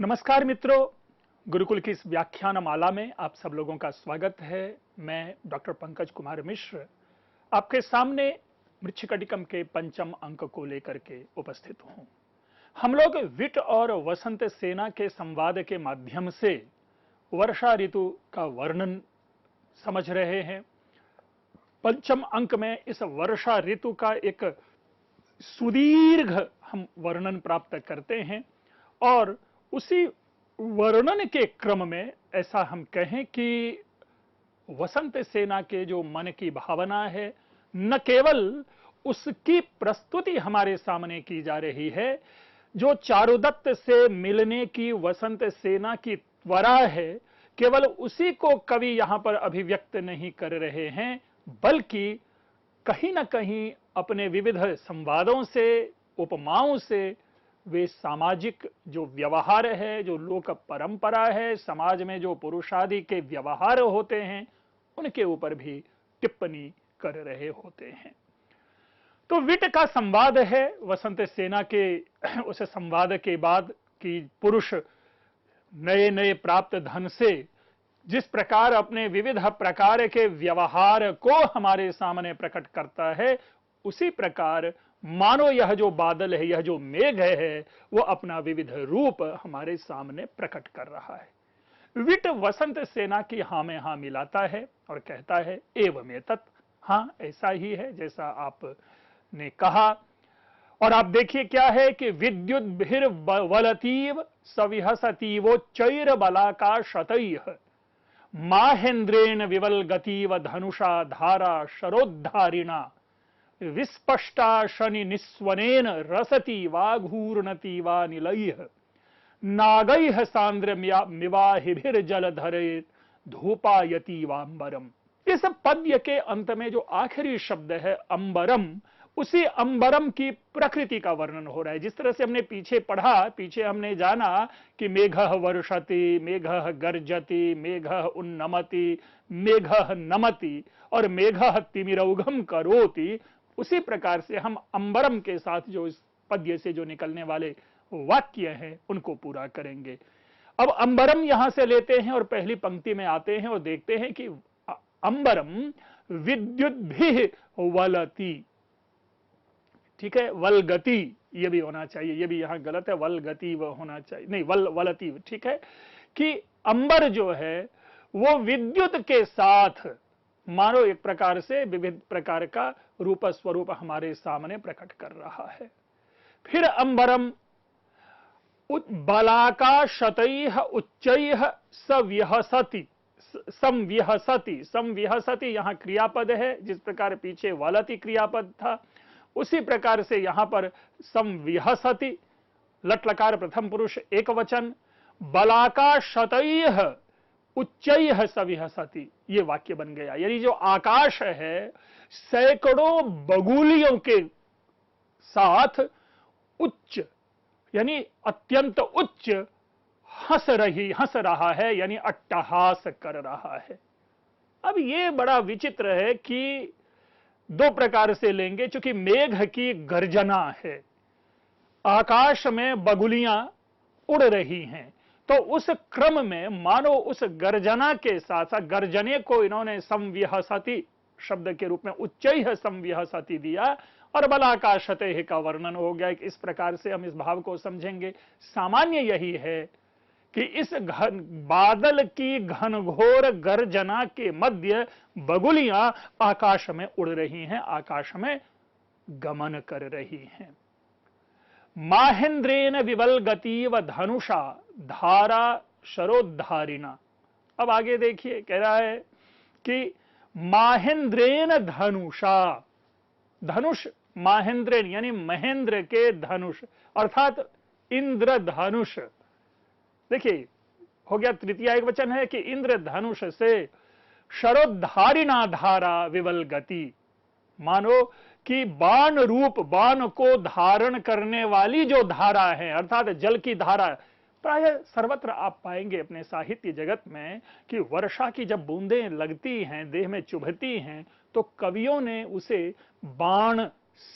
नमस्कार मित्रों, गुरुकुल की इस व्याख्यान माला में आप सब लोगों का स्वागत है। मैं डॉक्टर पंकज कुमार मिश्र आपके सामने मृच्छकटिकम के पंचम अंक को लेकर के उपस्थित हूं। हम लोग विट और वसंत सेना के संवाद के माध्यम से वर्षा ऋतु का वर्णन समझ रहे हैं। पंचम अंक में इस वर्षा ऋतु का एक सुदीर्घ हम वर्णन प्राप्त करते हैं और उसी वर्णन के क्रम में ऐसा हम कहें कि वसंत सेना के जो मन की भावना है, न केवल उसकी प्रस्तुति हमारे सामने की जा रही है, जो चारुदत्त से मिलने की वसंत सेना की त्वरा है, केवल उसी को कवि यहां पर अभिव्यक्त नहीं कर रहे हैं, बल्कि कहीं ना कहीं अपने विविध संवादों से, उपमाओं से वे सामाजिक जो व्यवहार है, जो लोक परंपरा है, समाज में जो पुरुषादि के व्यवहार होते हैं, उनके ऊपर भी टिप्पणी कर रहे होते हैं। तो विट का संवाद है वसंत सेना के उस संवाद के बाद कि पुरुष नए नए प्राप्त धन से जिस प्रकार अपने विविध प्रकार के व्यवहार को हमारे सामने प्रकट करता है, उसी प्रकार मानो यह जो बादल है, यह जो मेघ है, वो अपना विविध रूप हमारे सामने प्रकट कर रहा है। विट वसंत सेना की हां में हां मिलाता है और कहता है एवं एतत्, हां ऐसा ही है जैसा आपने कहा। और आप देखिए क्या है कि विद्युत भिर वलतीव सविहसतीवोच्चैर बलाका शतैः माहेन्द्रेण विवल गतीव धनुषा धारा शरोद्धारिणा विस्पष्टा शनि निस्वनेन रसति वाघूर्णति वा निलैः नागैः सांद्रमिवाहिभिर जलधरे धूपायति वांबरम। इस पद्य के अंत में जो आखिरी शब्द है अंबरम, उसी अंबरम की प्रकृति का वर्णन हो रहा है। जिस तरह से हमने पीछे पढ़ा, पीछे हमने जाना कि मेघः वर्षति, मेघः गर्जति, मेघः उन्नमति, मेघः नमति और मेघः तिमिरौघम करोति, उसी प्रकार से हम अंबरम के साथ जो इस पद्य से जो निकलने वाले वाक्य हैं उनको पूरा करेंगे। अब अंबरम यहां से लेते हैं और पहली पंक्ति में आते हैं और देखते हैं कि अंबरम विद्युत भी वलती, ठीक है, वलगति ये भी होना चाहिए, ये भी यहां गलत है, वलगति होना चाहिए, नहीं वलती, ठीक है, कि अंबर जो है वो विद्युत के साथ मानो एक प्रकार से विविध प्रकार का रूप स्वरूप हमारे सामने प्रकट कर रहा है। फिर अंबरम बलाका शतैः उच्चैः सविहसति, संविहसति, संविहसति यहां क्रियापद है। जिस प्रकार पीछे वलति क्रियापद था, उसी प्रकार से यहां पर संविहसति, लट लकार प्रथम पुरुष एक वचन, बलाका शतैः उच्चैः सविहसति, ये वाक्य बन गया। यानी जो आकाश है सैकड़ों बगुलियों के साथ उच्च, यानी अत्यंत उच्च हंस रहा है, यानी अट्टहास कर रहा है। अब ये बड़ा विचित्र है कि दो प्रकार से लेंगे, चूंकि मेघ की गर्जना है, आकाश में बगुलियां उड़ रही हैं, तो उस क्रम में मानो उस गर्जना के साथ साथ गर्जने को इन्होंने संविहसति शब्द के रूप में उच्चैः संविहसति दिया और बलाकाशतैः का वर्णन हो गया। इस प्रकार से हम इस भाव को समझेंगे। सामान्य यही है कि इस बादल की घनघोर गर्जना के मध्य बगुलियां आकाश में उड़ रही हैं, आकाश में गमन कर रही हैं। माहेन्द्रेन विवल गतीव धनुषा धारा शरोद्धारिणा। अब आगे देखिए, कह रहा है कि माहेन्द्रेन धनुषा, धनुष माहेन्द्रेन यानी महेंद्र के धनुष अर्थात इंद्र धनुष। देखिए हो गया, तृतीया एक वचन है कि इंद्र धनुष से शरोद्धारिणा धारा विवल गति, मानो कि बाण रूप, बाण को धारण करने वाली जो धारा है, अर्थात जल की धारा। प्राय सर्वत्र आप पाएंगे अपने साहित्य जगत में कि वर्षा की जब बूंदें लगती हैं, देह में चुभती हैं, तो कवियों ने उसे बाण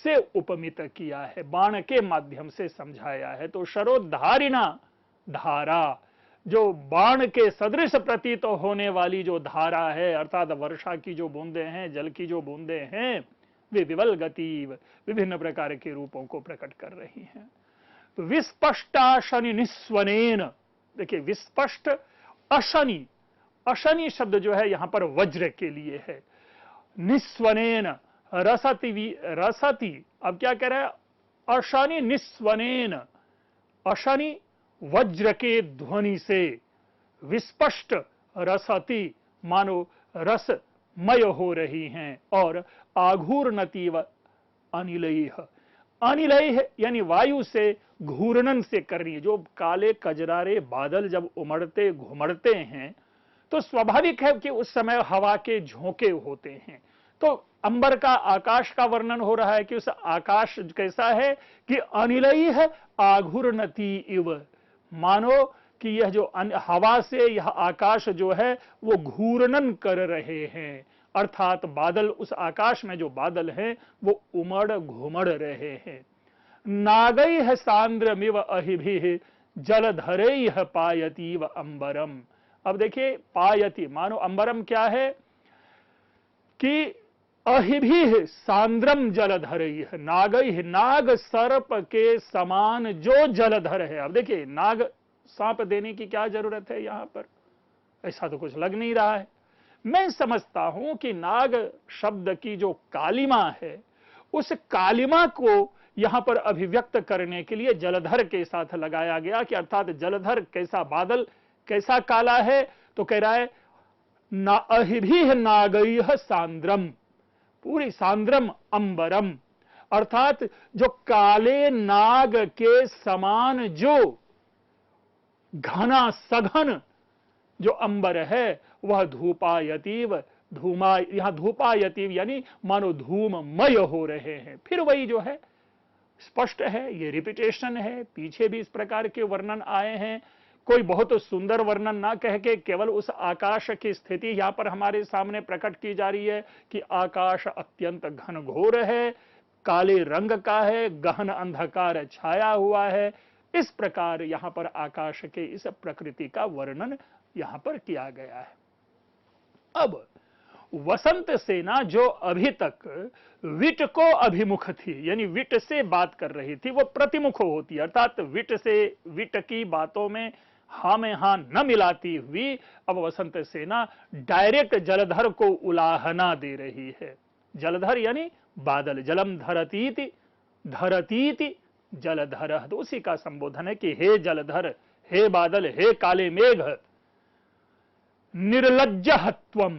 से उपमित किया है, बाण के माध्यम से समझाया है। तो शरोद्धारिणा धारा, जो बाण के सदृश प्रतीत होने वाली जो धारा है, अर्थात वर्षा की जो बूंदे हैं, जल की जो बूंदे हैं, वे विवल गति विभिन्न प्रकार के रूपों को प्रकट कर रही हैं। विस्पष्टा शनि निस्वनेन, देखिए विस्पष्ट अशनि, अशनि शब्द जो है यहां पर वज्र के लिए है। निस्वनेन रसति, अब क्या कह रहा है, अशनि निस्वनेन, अशनि वज्र के ध्वनि से, विस्पष्ट रसति मानो रसमय हो रही हैं, और आघूर्णतीव अनिलैः, अनिलैः यानी वायु से घूर्णन से कर रही है। जो काले कजरारे बादल जब उमड़ते घुमड़ते हैं तो स्वाभाविक है कि उस समय हवा के झोंके होते हैं। तो अंबर का, आकाश का वर्णन हो रहा है कि उस आकाश कैसा है कि अनिलैः आघूर्णति इव, मानो कि यह जो हवा से यह आकाश जो है वो घूर्णन कर रहे हैं, अर्थात बादल, उस आकाश में जो बादल हैं वो उमड़ घुमड़ रहे हैं। नागैः सांद्रमिव अहिभिः जलधरैः पायतीव अंबरम। अब देखिए पायति मानो अंबरम क्या है कि अहिभिः सांद्रम जलधरैः, नागैः नाग सर्प के समान जो जलधर है। अब देखिए नाग सांप देने की क्या जरूरत है यहां पर, ऐसा तो कुछ लग नहीं रहा है। मैं समझता हूं कि नाग शब्द की जो कालिमा है, उस कालिमा को यहां पर अभिव्यक्त करने के लिए जलधर के साथ लगाया गया कि अर्थात जलधर कैसा बादल, कैसा काला है, तो कह रहा है ना अहिभिः नागैः सांद्रम, पूरी सांद्रम अंबरम, अर्थात जो काले नाग के समान जो घना सघन जो अंबर है वह धूपायतीव, धूमा, यहां धूपायतीव यानी मानो धूममय हो रहे हैं। फिर वही जो है स्पष्ट है, ये रिपीटेशन है, पीछे भी इस प्रकार के वर्णन आए हैं। कोई बहुत सुंदर वर्णन ना कह के केवल उस आकाश की स्थिति यहां पर हमारे सामने प्रकट की जा रही है कि आकाश अत्यंत घनघोर है, काले रंग का है, गहन अंधकार छाया हुआ है। इस प्रकार यहां पर आकाश के इस प्रकृति का वर्णन यहां पर किया गया है। अब वसंत सेना जो अभी तक विट को अभिमुख थी, यानी विट से बात कर रही थी, वो प्रतिमुख होती, अर्थात विट से, विट की बातों में हां में हां न मिलाती हुई अब वसंत सेना डायरेक्ट जलधर को उलाहना दे रही है। जलधर यानी बादल, जलम धरतीति, धरतीति जलधर, तो उसी का संबोधन है कि हे जलधर, हे बादल, हे काले मेघ, निर्लज्जः त्वम,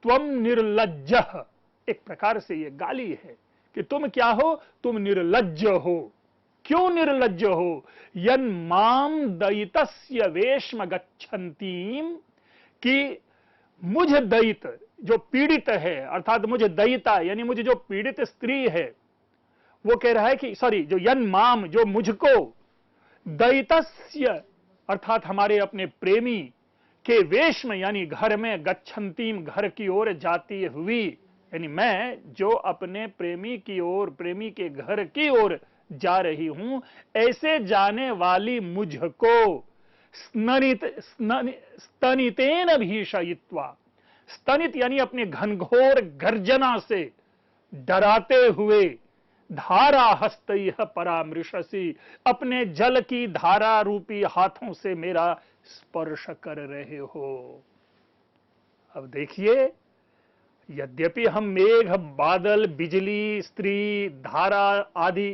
त्वम निर्लज्जः, एक प्रकार से ये गाली है कि तुम क्या हो, तुम निर्लज्ज हो। क्यों निर्लज्ज हो? यन माम दयितस्य वेश्म गच्छन्तीम, कि मुझ दयित जो पीड़ित है, अर्थात मुझ दयिता यानी मुझे जो पीड़ित स्त्री है, वो कह रहा है कि सॉरी, जो यन माम जो मुझको, दयितस्य अर्थात हमारे अपने प्रेमी के वेश्म यानी घर में, गच्छन्तीम घर की ओर जाती हुई, यानी मैं जो अपने प्रेमी की ओर, प्रेमी के घर की ओर जा रही हूं, ऐसे जाने वाली मुझको स्तनितेन भीषयित्वा, स्तनित यानी अपने घनघोर गर्जना से डराते हुए, धारा हस्तैः परामृशसि, अपने जल की धारा रूपी हाथों से मेरा स्पर्श कर रहे हो। अब देखिए, यद्यपि हम मेघ, बादल, बिजली, स्त्री, धारा आदि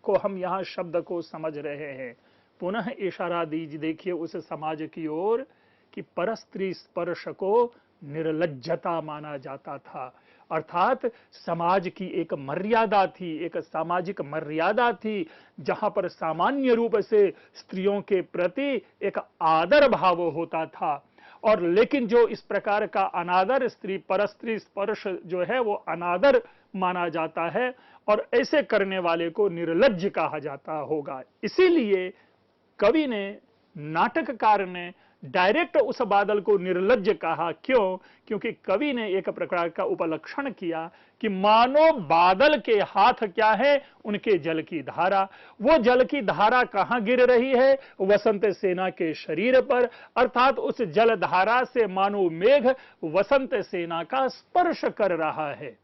को हम यहां शब्द को समझ रहे हैं, पुनः इशारा दीजिए, देखिए उस समाज की ओर कि परस्त्री स्पर्श को निर्लज्जता माना जाता था, अर्थात समाज की एक मर्यादा थी, एक सामाजिक मर्यादा थी, जहां पर सामान्य रूप से स्त्रियों के प्रति एक आदर भाव होता था। और लेकिन जो इस प्रकार का अनादर, स्त्री परस्त्री स्पर्श जो है वो अनादर माना जाता है, और ऐसे करने वाले को निर्लज्ज कहा जाता होगा। इसीलिए कवि ने, नाटककार ने डायरेक्ट उस बादल को निर्लज्ज कहा। क्यों? क्योंकि कवि ने एक प्रकार का उपलक्षण किया कि मानो बादल के हाथ क्या है, उनके जल की धारा। वो जल की धारा कहां गिर रही है? वसंत सेना के शरीर पर, अर्थात उस जल धारा से मानो मेघ वसंत सेना का स्पर्श कर रहा है।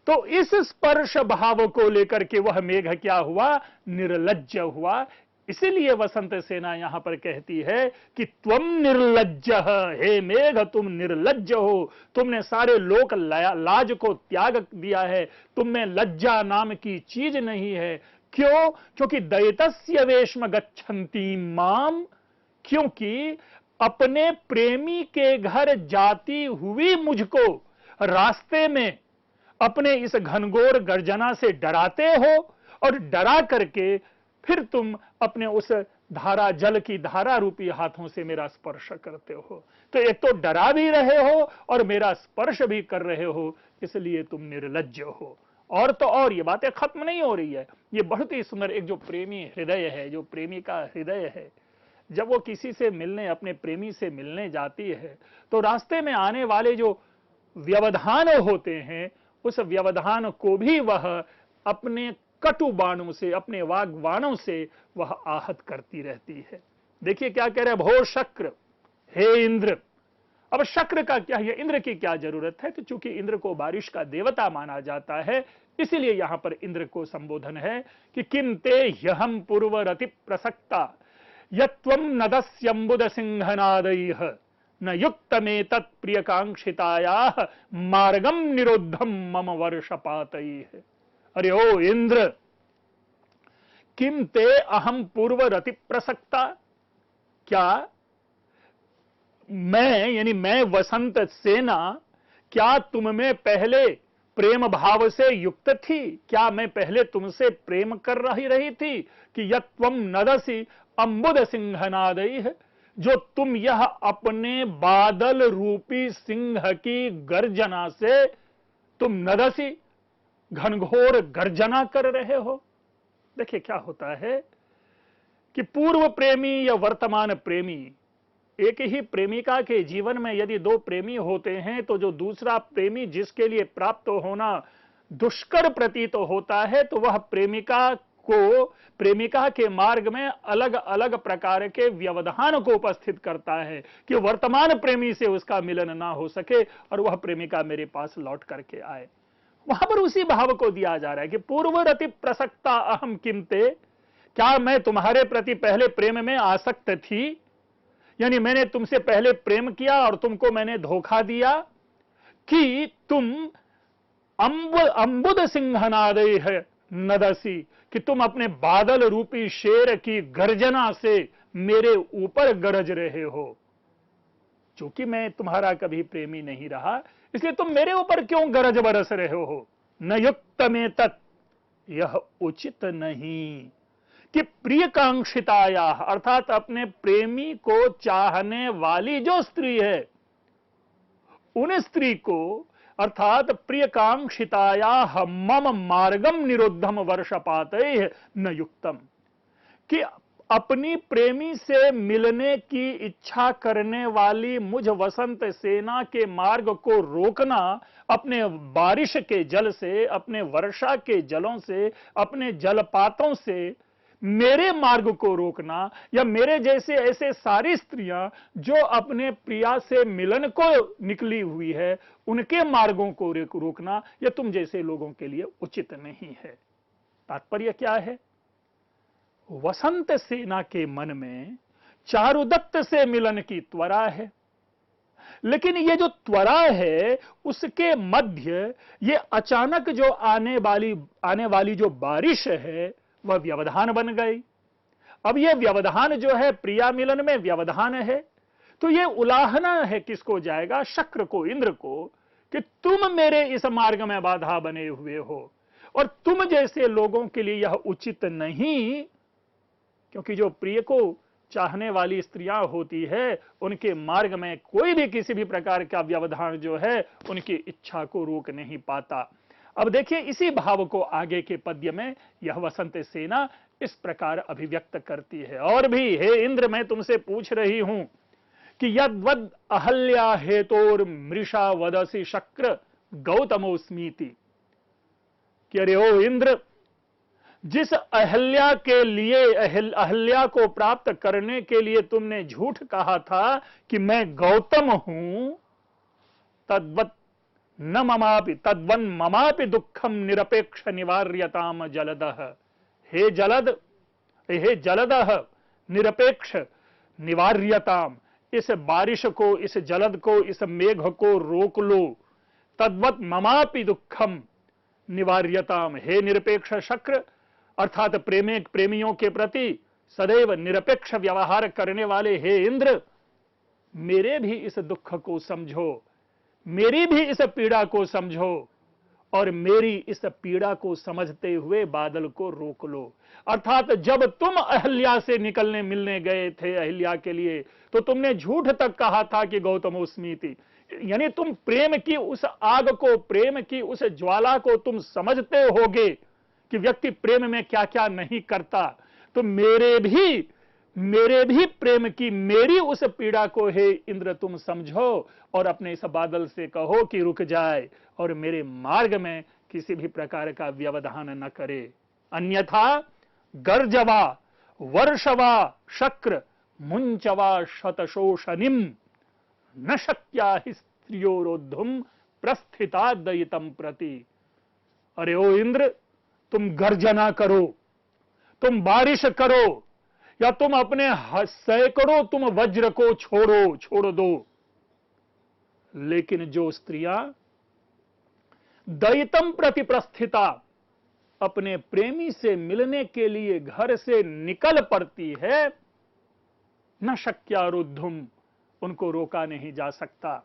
तो इस स्पर्श भाव को लेकर के वह मेघ क्या हुआ? निर्लज्ज हुआ। इसीलिए वसंत सेना यहां पर कहती है कि त्वम निर्लज्ज, हे मेघ तुम निर्लज्ज हो, तुमने सारे लोक लाज को त्याग दिया है, तुम में लज्जा नाम की चीज नहीं है। क्यों? क्योंकि दैतस्य वेश्म गच्छन्ति माम, क्योंकि अपने प्रेमी के घर जाती हुई मुझको रास्ते में अपने इस घनघोर गर्जना से डराते हो, और डरा करके फिर तुम अपने उस धारा, जल की धारा रूपी हाथों से मेरा स्पर्श करते हो। तो एक तो डरा भी रहे हो और मेरा स्पर्श भी कर रहे हो, इसलिए तुम निर्लज्ज हो। और तो और ये बातें खत्म नहीं हो रही है, ये बहुत ही सुंदर। एक जो प्रेमी हृदय है, जो प्रेमी का हृदय है, जब वो किसी से मिलने, अपने प्रेमी से मिलने जाती है, तो रास्ते में आने वाले जो व्यवधान होते हैं, उस व्यवधान को भी वह अपने कटु बाणों से, अपने वाग्बाणों से वह आहत करती रहती है। देखिए क्या कह रहे हैं, भो शक्र, हे इंद्र। अब शक्र का क्या है, इंद्र की क्या जरूरत है? तो चूंकि इंद्र को बारिश का देवता माना जाता है, इसीलिए यहां पर इंद्र को संबोधन है कि किम ते ह्यहम पूर्वरति प्रसक्ता यत्वम नदस्यंबुद सिंहनादैः न युक्तमेतत् प्रियकांक्षितायाः मार्गम निरुद्धम मम वर्षपातैः। अरे ओ इंद्र, किम ते अहम पूर्व रति प्रसक्ता, क्या मैं, यानी मैं वसंत सेना, क्या तुम में पहले प्रेम भाव से युक्त थी? क्या मैं पहले तुमसे प्रेम कर रही थी कि यत्वम नदसी अंबुद सिंहनादैः, जो तुम यह अपने बादल रूपी सिंह की गर्जना से तुम नदसी, घनघोर गर्जना कर रहे हो। देखिए क्या होता है कि पूर्व प्रेमी या वर्तमान प्रेमी, एक ही प्रेमिका के जीवन में यदि दो प्रेमी होते हैं, तो जो दूसरा प्रेमी जिसके लिए प्राप्त होना दुष्कर प्रतीत होता है, तो वह प्रेमिका को, प्रेमिका के मार्ग में अलग अलग प्रकार के व्यवधान को उपस्थित करता है कि वर्तमान प्रेमी से उसका मिलन ना हो सके और वह प्रेमिका मेरे पास लौट करके आए। वहां पर उसी भाव को दिया जा रहा है कि पूर्वरति प्रसक्ता अहम किमते, क्या मैं तुम्हारे प्रति पहले प्रेम में आसक्त थी, यानी मैंने तुमसे पहले प्रेम किया और तुमको मैंने धोखा दिया, कि तुम अंबुद सिंहनादैः नदसी, कि तुम अपने बादल रूपी शेर की गर्जना से मेरे ऊपर गरज रहे हो। चूंकि मैं तुम्हारा कभी प्रेमी नहीं रहा, इसलिए तुम मेरे ऊपर क्यों गरज बरस रहे हो? न युक्त में तत्, यह उचित नहीं कि प्रियकांक्षिताया, अर्थात अपने प्रेमी को चाहने वाली जो स्त्री है, उन स्त्री को, अर्थात प्रियकांक्षिताया मम मार्गम निरुद्धम वर्षपातैः न युक्तम, कि अपनी प्रेमी से मिलने की इच्छा करने वाली मुझ वसंत सेना के मार्ग को रोकना अपने बारिश के जल से, अपने वर्षा के जलों से, अपने जलपातों से मेरे मार्ग को रोकना, या मेरे जैसे ऐसे सारी स्त्रियां जो अपने प्रिया से मिलन को निकली हुई है, उनके मार्गों को रोकना, यह तुम जैसे लोगों के लिए उचित नहीं है। तात्पर्य क्या है? वसंत सेना के मन में चारुदत्त से मिलन की त्वरा है, लेकिन ये जो त्वरा है उसके मध्य ये अचानक जो आने वाली जो बारिश है वह व्यवधान बन गई। अब यह व्यवधान जो है, प्रिया मिलन में व्यवधान है, तो यह उलाहना है, किसको जाएगा? शक्र को, इंद्र को, कि तुम मेरे इस मार्ग में बाधा बने हुए हो और तुम जैसे लोगों के लिए यह उचित नहीं, क्योंकि जो प्रिय को चाहने वाली स्त्रियां होती है, उनके मार्ग में कोई भी किसी भी प्रकार का व्यवधान जो है उनकी इच्छा को रोक नहीं पाता। अब देखिए इसी भाव को आगे के पद्य में यह वसंत सेना इस प्रकार अभिव्यक्त करती है। और भी हे इंद्र, मैं तुमसे पूछ रही हूं कि यद्वद अहल्या हेतोर मृषा वदसी शक्र गौतमोस्मीति, कि अरे ओ इंद्र, जिस अहल्या के लिए अहल्या को प्राप्त करने के लिए तुमने झूठ कहा था कि मैं गौतम हूं, तद्वत न ममापि तद्वन ममापि दुखम निरपेक्ष निवार्यताम जलदः। हे जलद, हे जलदः निरपेक्ष निवार्यताम, इस बारिश को, इस जलद को, इस मेघ को रोक लो। तद्वत ममापि दुखम निवार्यताम, हे निरपेक्ष शक्र, अर्थात प्रेमियों के प्रति सदैव निरपेक्ष व्यवहार करने वाले हे इंद्र, मेरे भी इस दुख को समझो, मेरी भी इस पीड़ा को समझो, और मेरी इस पीड़ा को समझते हुए बादल को रोक लो। अर्थात जब तुम अहल्या से निकलने मिलने गए थे अहल्या के लिए, तो तुमने झूठ तक कहा था कि गौतमोस्मीति, यानी तुम प्रेम की उस आग को, प्रेम की उस ज्वाला को तुम समझते होगे कि व्यक्ति प्रेम में क्या क्या नहीं करता। तो मेरे भी प्रेम की मेरी उस पीड़ा को हे इंद्र तुम समझो, और अपने इस बादल से कहो कि रुक जाए और मेरे मार्ग में किसी भी प्रकार का व्यवधान न करे। अन्यथा गर्जवा वर्षवा शक्र मुंचवा शतशोषनिम न शक्या हि स्त्रियोरोद्धुम प्रस्थिता दयितम प्रति। अरे ओ इंद्र, तुम गर्जना करो, तुम बारिश करो, या तुम अपने सैकड़ों तुम वज्र को छोड़ दो, लेकिन जो स्त्रियां दयितम प्रति प्रस्थिता, अपने प्रेमी से मिलने के लिए घर से निकल पड़ती है, न शक्यारुद्धुम, उनको रोका नहीं जा सकता।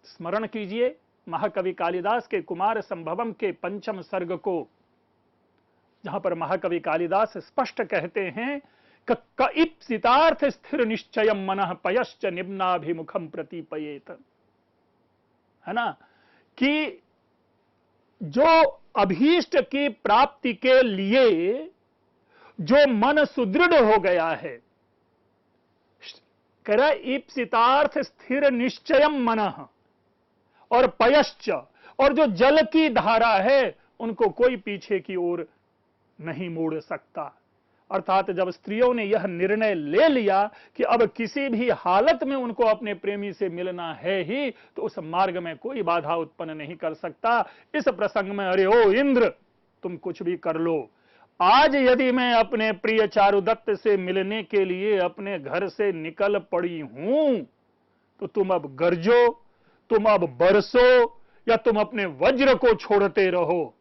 स्मरण कीजिए महाकवि कालिदास के कुमार संभवम के पंचम सर्ग को, जहां पर महाकवि कालिदास स्पष्ट कहते हैं क इप्सितार्थ स्थिर निश्चयम मनः पयश्च निम्नाभिमुखम प्रतिपयेत, है ना, कि जो अभीष्ट की प्राप्ति के लिए जो मन सुदृढ़ हो गया है, कह रहा इप्सितार्थ स्थिर निश्चयम मनः, और पयश्च, और जो जल की धारा है उनको कोई पीछे की ओर नहीं मोड़ सकता। अर्थात जब स्त्रियों ने यह निर्णय ले लिया कि अब किसी भी हालत में उनको अपने प्रेमी से मिलना है ही, तो उस मार्ग में कोई बाधा उत्पन्न नहीं कर सकता। इस प्रसंग में अरे ओ इंद्र, तुम कुछ भी कर लो, आज यदि मैं अपने प्रिय चारुदत्त से मिलने के लिए अपने घर से निकल पड़ी हूं, तो तुम अब गरजो, तुम अब बरसो, या तुम अपने वज्र को छोड़ते रहो,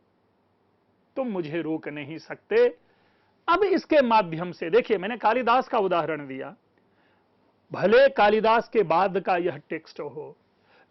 तुम मुझे रोक नहीं सकते। अब इसके माध्यम से देखिए, मैंने कालिदास का उदाहरण दिया, भले कालिदास के बाद का यह टेक्स्ट हो,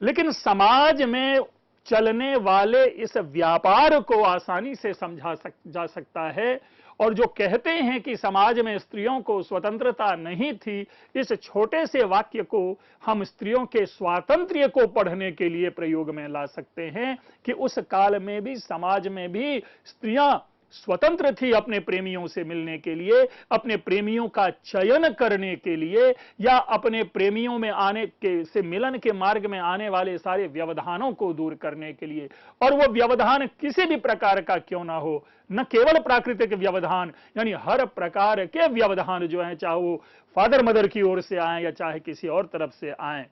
लेकिन समाज में चलने वाले इस व्यापार को आसानी से समझा जा सकता है। और जो कहते हैं कि समाज में स्त्रियों को स्वतंत्रता नहीं थी, इस छोटे से वाक्य को हम स्त्रियों के स्वातंत्र्य को पढ़ने के लिए प्रयोग में ला सकते हैं कि उस काल में भी, समाज में भी स्त्रियां स्वतंत्र थी अपने प्रेमियों से मिलने के लिए, अपने प्रेमियों का चयन करने के लिए, या अपने प्रेमियों में आने के से मिलन के मार्ग में आने वाले सारे व्यवधानों को दूर करने के लिए। और वो व्यवधान किसी भी प्रकार का क्यों ना हो, न केवल प्राकृतिक व्यवधान, यानी हर प्रकार के व्यवधान जो है, चाहे वो फादर मदर की ओर से आए या चाहे किसी और तरफ से आए।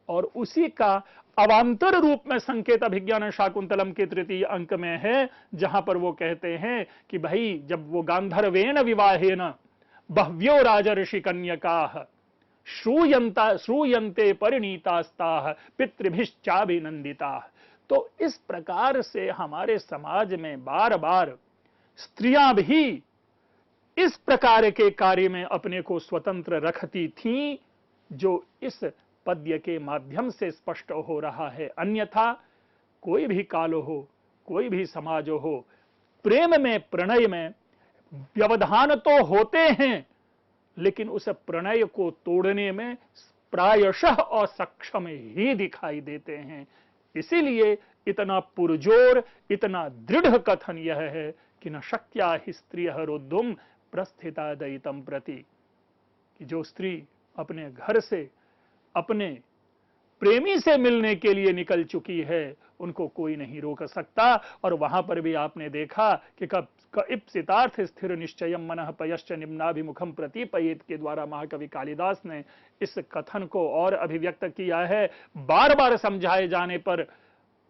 और उसी का अवांतर रूप में संकेत अभिज्ञान शाकुंतलम के तृतीय अंक में है, जहां पर वो कहते हैं कि भाई जब वो गांधर्वेण विवाहेन बह्व्यो राजर्षि कन्यकाः श्रूयन्ते परिणीतास्ताः पितृभिश्चाभिनंदिताः। तो इस प्रकार से हमारे समाज में बार बार स्त्रियां भी इस प्रकार के कार्य में अपने को स्वतंत्र रखती थीं, जो इस पद्य के माध्यम से स्पष्ट हो रहा है। अन्यथा कोई भी काल हो, कोई भी समाज हो, प्रेम में, प्रणय में व्यवधान तो होते हैं, लेकिन उस प्रणय को तोड़ने में प्रायशः असक्षम ही दिखाई देते हैं। इसीलिए इतना पुरजोर, इतना दृढ़ कथन यह है कि कि न शक्या ही स्त्रिय रोद्धुम प्रस्थिता दयितम प्रति, कि जो स्त्री अपने घर से अपने प्रेमी से मिलने के लिए निकल चुकी है उनको कोई नहीं रोक सकता। और वहां पर भी आपने देखा कि कब इप्सितार्थ स्थिर निश्चयम मनः पयश्च निम्नाभिमुखम प्रतिपयेत के द्वारा महाकवि कालिदास ने इस कथन को और अभिव्यक्त किया है। बार बार समझाए जाने पर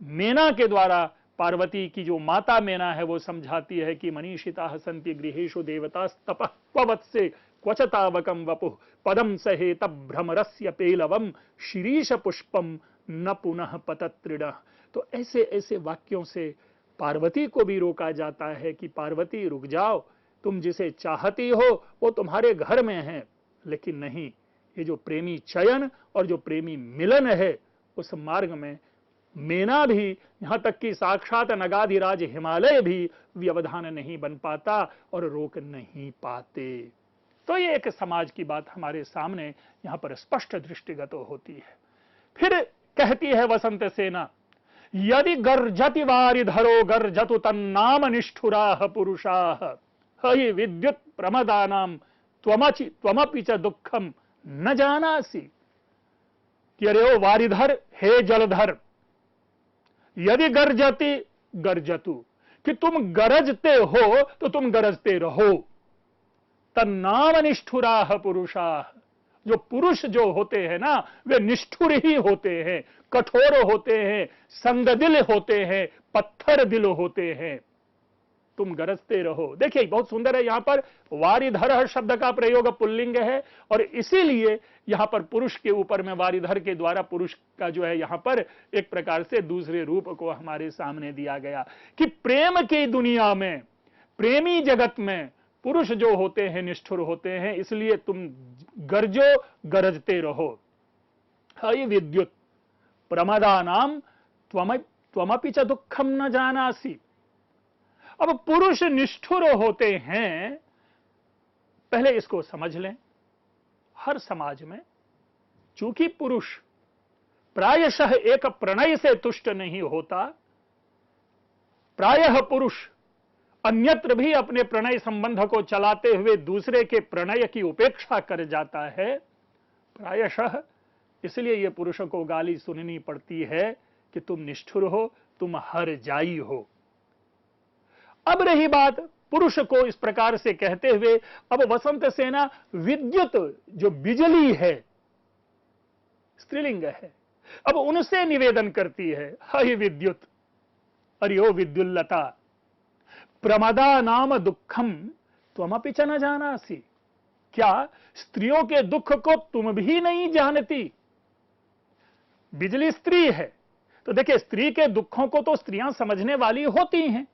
मेना के द्वारा पार्वती की जो माता मेना है वो समझाती है कि मनीषिता सन्ति गृहेषु देवतास्तपः क्ववत्से क्वचतावकम वपुः पदम सहेत भ्रमरस्य पेलवम शिरीष पुष्पम न पुनः पतत्रिणः। तो ऐसे ऐसे वाक्यों से पार्वती को भी रोका जाता है कि पार्वती रुक जाओ, तुम जिसे चाहती हो वो तुम्हारे घर में है, लेकिन नहीं, ये जो प्रेमी चयन और जो प्रेमी मिलन है उस मार्ग में मेना भी, यहां तक कि साक्षात नगाधिराज हिमालय भी व्यवधान नहीं बन पाता और रोक नहीं पाते। तो ये एक समाज की बात हमारे सामने यहां पर स्पष्ट दृष्टिगत होती है। फिर कहती है वसंत सेना, यदि गर्जति वारिधरो गर्जतु तन्नाम निष्ठुराः पुरुषाः हहि विद्युत प्रमदानाम त्वमपि च दुःखम न जानासि। कि अरे ओ वारिधर, हे जलधर, यदि गर्जति गर्जतु, कि तुम गरजते हो तो तुम गरजते रहो। तन्नाम निष्ठुराः पुरुषाः, जो पुरुष जो होते हैं ना वे निष्ठुर ही होते हैं, कठोर होते हैं, संगदिल होते हैं, पत्थर दिल होते हैं। तुम गरजते रहो। देखिए बहुत सुंदर है, यहां पर वारिधर शब्द का प्रयोग पुल्लिंग है और इसीलिए यहां पर पुरुष के ऊपर में वारिधर के द्वारा पुरुष का जो है यहां पर एक प्रकार से दूसरे रूप को हमारे सामने दिया गया कि प्रेम की दुनिया में, प्रेमी जगत में पुरुष जो होते हैं निष्ठुर होते हैं, इसलिए तुम गरजो, गरजते रहो। हई विद्युत प्रमदानाम त्वमपि च दुःखम न जानासि। अब पुरुष निष्ठुर होते हैं, पहले इसको समझ लें। हर समाज में चूंकि पुरुष प्रायशः एक प्रणय से तुष्ट नहीं होता, प्रायः पुरुष अन्यत्र भी अपने प्रणय संबंध को चलाते हुए दूसरे के प्रणय की उपेक्षा कर जाता है, प्रायशः इसलिए यह पुरुष को गाली सुननी पड़ती है कि तुम निष्ठुर हो, तुम हर जाई हो। अब रही बात पुरुष को इस प्रकार से कहते हुए, अब वसंत सेना विद्युत जो बिजली है, स्त्रीलिंग है, अब उनसे निवेदन करती है, हई विद्युत, अरे ओ विद्युल्लता, प्रमदा नाम दुखम त्वमपि च न जानासि। क्या स्त्रियों के दुख को तुम भी नहीं जानती? बिजली स्त्री है, तो देखिए स्त्री के दुखों को तो स्त्रियां समझने वाली होती हैं,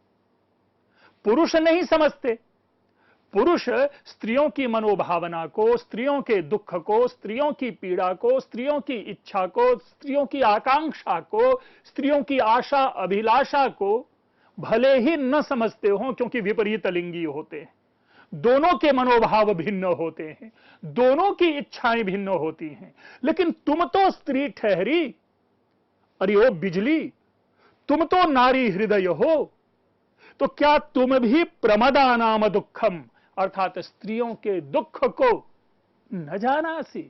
पुरुष नहीं समझते। पुरुष स्त्रियों की मनोभावना को, स्त्रियों के दुख को, स्त्रियों की पीड़ा को, स्त्रियों की इच्छा को, स्त्रियों की आकांक्षा को, स्त्रियों की आशा अभिलाषा को भले ही न समझते हो, क्योंकि विपरीत लिंगी होते हैं, दोनों के मनोभाव भिन्न होते हैं, दोनों की इच्छाएं भिन्न होती हैं, लेकिन तुम तो स्त्री ठहरी। अरे ओ बिजली, तुम तो नारी हृदय हो, तो क्या तुम भी प्रमदा नाम दुखम, अर्थात स्त्रियों के दुख को न जानासी,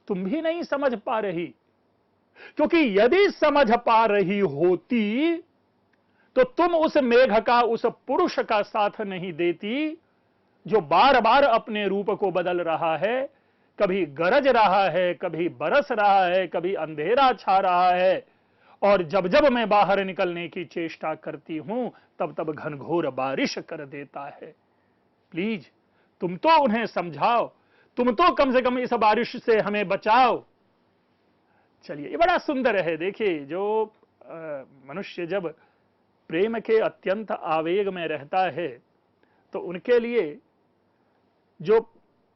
तुम भी नहीं समझ पा रही? क्योंकि यदि समझ पा रही होती तो तुम उस मेघ का, उस पुरुष का साथ नहीं देती जो बार बार अपने रूप को बदल रहा है, कभी गरज रहा है, कभी बरस रहा है, कभी अंधेरा छा रहा है, और जब जब मैं बाहर निकलने की चेष्टा करती हूं तब तब घनघोर बारिश कर देता है। प्लीज तुम तो उन्हें समझाओ, तुम तो कम से कम इस बारिश से हमें बचाओ। चलिए, ये बड़ा सुंदर है। देखिए, जो मनुष्य जब प्रेम के अत्यंत आवेग में रहता है तो उनके लिए जो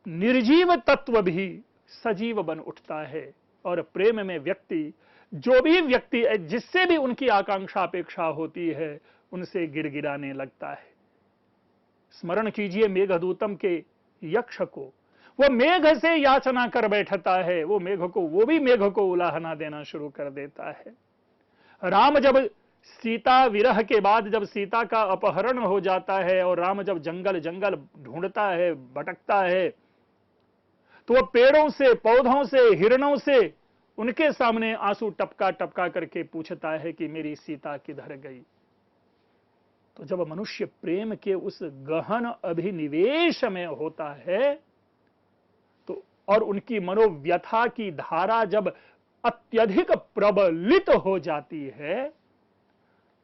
निर्जीव तत्व भी सजीव बन उठता है, और प्रेम में व्यक्ति, जो भी व्यक्ति जिससे भी उनकी आकांक्षा अपेक्षा होती है, उनसे गिड़गिड़ाने लगता है। स्मरण कीजिए मेघदूतम के यक्ष को, वो मेघ से याचना कर बैठता है, वो भी मेघ को उलाहना देना शुरू कर देता है। राम जब सीता विरह के बाद जब सीता का अपहरण हो जाता है और राम जब जंगल जंगल ढूंढता है, भटकता है, तो वह पेड़ों से, पौधों से, हिरणों से उनके सामने आंसू टपका टपका करके पूछता है कि मेरी सीता किधर गई। तो जब मनुष्य प्रेम के उस गहन अभिनिवेश में होता है तो और उनकी मनोव्यथा की धारा जब अत्यधिक प्रबलित हो जाती है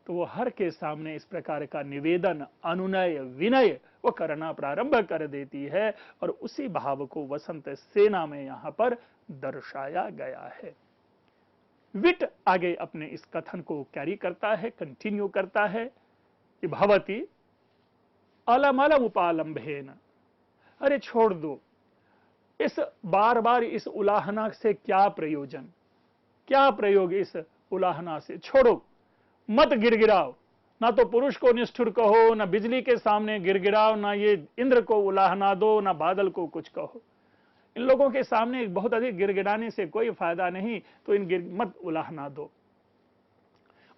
तो वो हर के सामने इस प्रकार का निवेदन, अनुनय, विनय वो करना प्रारंभ कर देती है। और उसी भाव को वसंत सेना में यहां पर दर्शाया गया है। विट आगे अपने इस कथन को कैरी करता है, कंटिन्यू करता है कि भवती अलमलम उपालंभेन, अरे छोड़ दो, इस बार बार इस उलाहना से क्या प्रयोजन, क्या प्रयोग इस उलाहना से, छोड़ो, मत गिड़गिड़ाओ। ना तो पुरुष को निष्ठुर कहो, ना बिजली के सामने गिड़गिड़ाओ, ना ये इंद्र को उलाहना दो, ना बादल को कुछ कहो। इन लोगों के सामने बहुत अधिक गिड़गिड़ाने से कोई फायदा नहीं, तो इन मत उलाहना दो।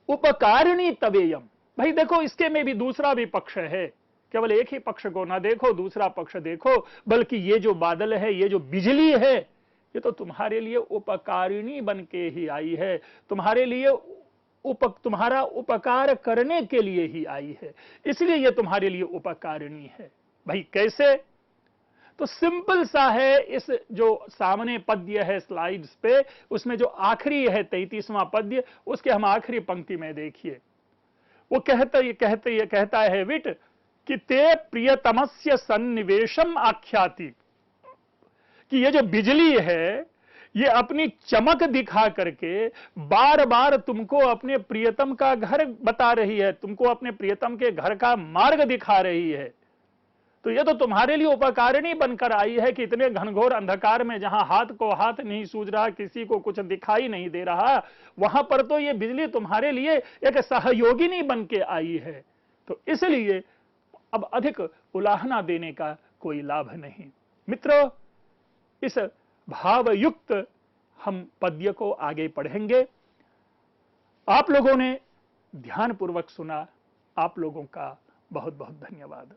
उपकारिणी तवेयम, भाई देखो इसके में भी दूसरा भी पक्ष है, केवल एक ही पक्ष को ना देखो, दूसरा पक्ष देखो। बल्कि ये जो बादल है, ये जो बिजली है, ये तो तुम्हारे लिए उपकारिणी बन के ही आई है, तुम्हारे लिए तुम्हारा उपकार करने के लिए ही आई है, इसलिए ये तुम्हारे लिए उपकारिणी है। भाई कैसे? तो सिंपल सा है, इस जो सामने पद्य है स्लाइड्स पे, उसमें जो आखिरी है 33वां पद्य, उसके हम आखिरी पंक्ति में देखिए, वो कहता है विट कि ते प्रियतमस्य सन्निवेशम आख्याति, कि ये जो बिजली है ये अपनी चमक दिखा करके बार बार तुमको अपने प्रियतम का घर बता रही है, तुमको अपने प्रियतम के घर का मार्ग दिखा रही है। तो ये तो तुम्हारे लिए उपकारिणी बनकर आई है कि इतने घनघोर अंधकार में जहां हाथ को हाथ नहीं सूझ रहा, किसी को कुछ दिखाई नहीं दे रहा, वहां पर तो ये बिजली तुम्हारे लिए एक सहयोगिनी बन के आई है। तो इसलिए अब अधिक उलाहना देने का कोई लाभ नहीं। मित्रों, इस भावयुक्त हम पद्य को आगे पढ़ेंगे। आप लोगों ने ध्यानपूर्वक सुना, आप लोगों का बहुत बहुत धन्यवाद।